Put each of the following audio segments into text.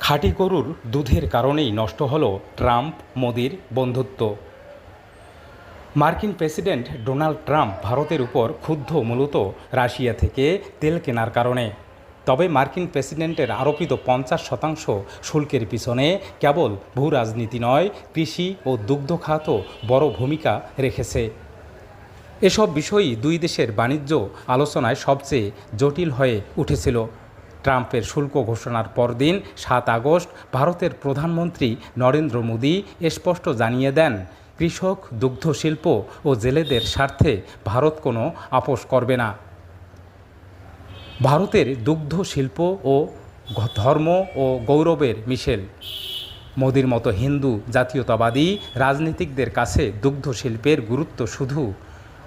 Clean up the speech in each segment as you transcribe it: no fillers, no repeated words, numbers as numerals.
খাঁটি গরুর দুধের কারণেই নষ্ট হলো ট্রাম্প মোদির বন্ধুত্ব। মার্কিন প্রেসিডেন্ট ডোনাল্ড ট্রাম্প ভারতের উপর ক্ষুব্ধ মূলত রাশিয়া থেকে তেল কেনার কারণে। তবে মার্কিন প্রেসিডেন্টের আরোপিত 50% শুল্কের পিছনে কেবল ভূ রাজনীতি নয়, কৃষি ও দুগ্ধ খাতও বড় ভূমিকা রেখেছে। এসব বিষয়ই দুই দেশের বাণিজ্য আলোচনায় সবচেয়ে জটিল হয়ে উঠেছিল। ট্রাম্পের শুল্ক ঘোষণার পরদিন 7 আগস্ট ভারতের প্রধানমন্ত্রী নরেন্দ্র মোদি স্পষ্ট জানিয়ে দেন, কৃষক, দুগ্ধ শিল্প ও জেলেদের স্বার্থে ভারত কোনো আপোস করবে না। ভারতের দুগ্ধ শিল্প ও ধর্ম ও গৌরবের মিশেল। মোদির মতো হিন্দু জাতীয়তাবাদী রাজনীতিকদের কাছে দুগ্ধ শিল্পের গুরুত্ব শুধু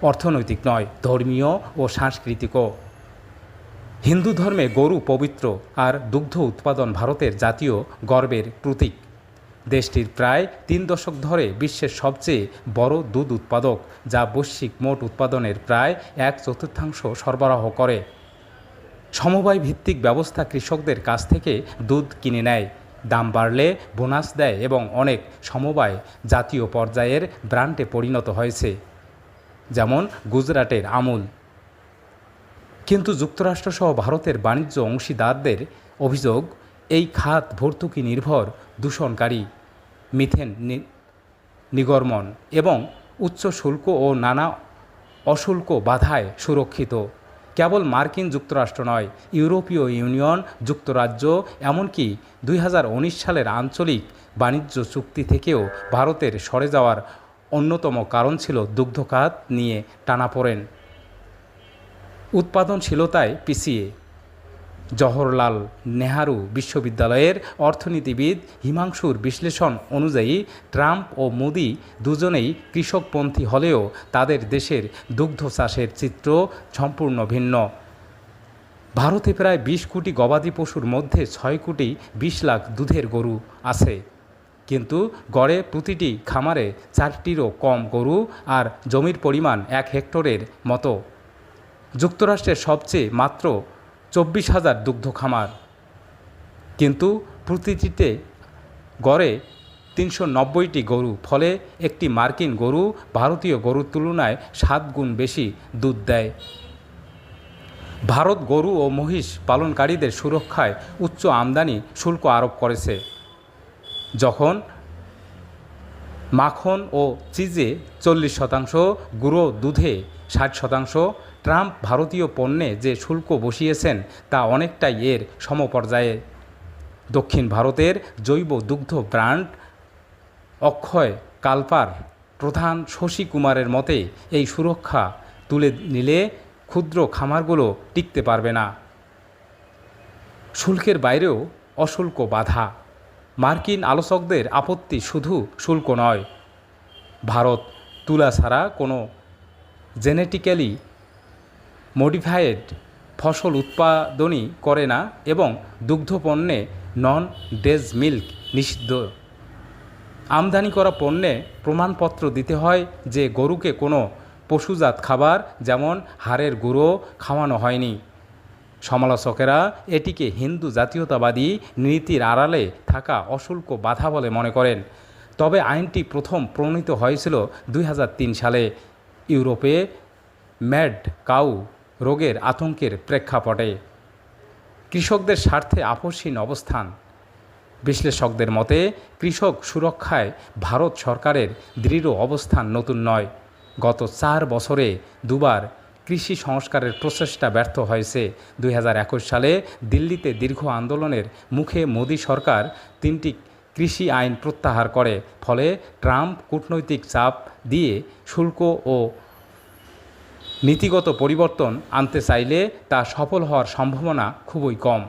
অর্থনৈতিক নয়, ধর্মীয় ও সাংস্কৃতিকও। হিন্দু ধর্মে গরু পবিত্র, আর দুগ্ধ উৎপাদন ভারতের জাতীয় গর্বের প্রতীক। দেশটির প্রায় 3 দশক ধরে বিশ্বের সবচেয়ে বড় দুধ উৎপাদক, যা বৈশ্বিক মোট উৎপাদনের প্রায় 1/4 সরবরাহ করে। সমবায় ভিত্তিক ব্যবস্থা কৃষকদের কাছ থেকে দুধ কিনে নেয়, দাম বাড়লে বোনাস দেয় এবং অনেক সমবায় জাতীয় পর্যায়ের ব্র্যান্ডে পরিণত হয়েছে, যেমন গুজরাটের আমুল। কিন্তু যুক্তরাষ্ট্রসহ ভারতের বাণিজ্য অংশীদারদের অভিযোগ, এই খাত ভর্তুকি নির্ভর, দূষণকারী, মিথেন নির্গমন এবং উচ্চ শুল্ক ও নানা অশুল্ক বাধায় সুরক্ষিত। কেবল মার্কিন যুক্তরাষ্ট্র নয়, ইউরোপীয় ইউনিয়ন, যুক্তরাজ্য, এমনকি 2019 সালের আঞ্চলিক বাণিজ্য চুক্তি থেকেও ভারতের সরে যাওয়ার অন্যতম কারণ ছিল দুগ্ধ খাত নিয়ে টানাপোড়েন, উৎপাদনশীলতায় পিছিয়ে। জওহরলাল নেহারু বিশ্ববিদ্যালয়ের অর্থনীতিবিদ হিমাংশুর বিশ্লেষণ অনুযায়ী, ট্রাম্প ও মোদি দুজনেই কৃষকপন্থী হলেও তাদের দেশের দুগ্ধ চাষের চিত্র সম্পূর্ণ ভিন্ন। ভারতে প্রায় 20 কোটি গবাদি পশুর মধ্যে 6 কোটি 20 লাখ দুধের গরু আছে, কিন্তু গড়ে প্রতিটি খামারে 4টিরও কম গরু, আর জমির পরিমাণ 1 হেক্টরের মতো। যুক্তরাষ্ট্রের সবচেয়ে মাত্র 24,000 দুগ্ধ খামার, কিন্তু প্রতিটিতে গড়ে 390টি গরু। ফলে একটি মার্কিন গরু ভারতীয় গরুর তুলনায় 7 গুণ বেশি দুধ দেয়। ভারত গরু ও মহিষ পালনকারীদের সুরক্ষায় উচ্চ আমদানি শুল্ক আরোপ করেছে, যখন মাখন ও চিজে 40%, গুঁড়ো দুধে 60%। ট্রাম্প ভারতীয় পণ্যে যে শুল্ক বসিয়েছেন তা অনেকটাই এর সমপর্যায়ে। দক্ষিণ ভারতের জৈব দুগ্ধ ব্র্যান্ড অক্ষয় কালপার প্রধান শশী কুমারের মতে, এই সুরক্ষা তুলে নিলে ক্ষুদ্র খামারগুলো টিকতে পারবে না। শুল্কের বাইরেও অশুল্ক বাধা। মার্কিন আলোচকদের আপত্তি শুধু শুল্ক নয়, ভারত তুলা ছাড়া কোনো জেনেটিক্যালি মডিফাইড ফসল উৎপাদনই করে না এবং দুগ্ধপণ্যে নন ডেজ মিল্ক নিষিদ্ধ। আমদানি করা পণ্যে প্রমাণপত্র দিতে হয় যে গরুকে কোনো পশুজাত খাবার, যেমন হাড়ের গুঁড়ো, খাওয়ানো হয়নি। সমালোচকেরা এটিকে হিন্দু জাতীয়তাবাদী নীতির আড়ালে থাকা অশুল্ক বাধা বলে মনে করেন। তবে আইনটি প্রথম প্রণীত হয়েছিল 2003 সালে ইউরোপে ম্যাড কাউ রোগের আতঙ্কের প্রেক্ষাপটে। কৃষকদের স্বার্থে আপোষহীন অবস্থান। বিশ্লেষকদের মতে, কৃষক সুরক্ষায় ভারত সরকারের দৃঢ় অবস্থান নতুন নয়। গত 4 বছরে দুবার কৃষি সংস্কারের প্রচেষ্টা ব্যর্থ হয়েছে। 2021 সালে দিল্লিতে দীর্ঘ আন্দোলনের মুখে মোদি সরকার 3টি কৃষি আইন প্রত্যাহার করে। ফলে ট্রাম্প কূটনৈতিক চাপ দিয়ে শুল্ক ও নীতিগত পরিবর্তন আনতে চাইলে তা সফল হওয়ার সম্ভাবনা খুবই কম।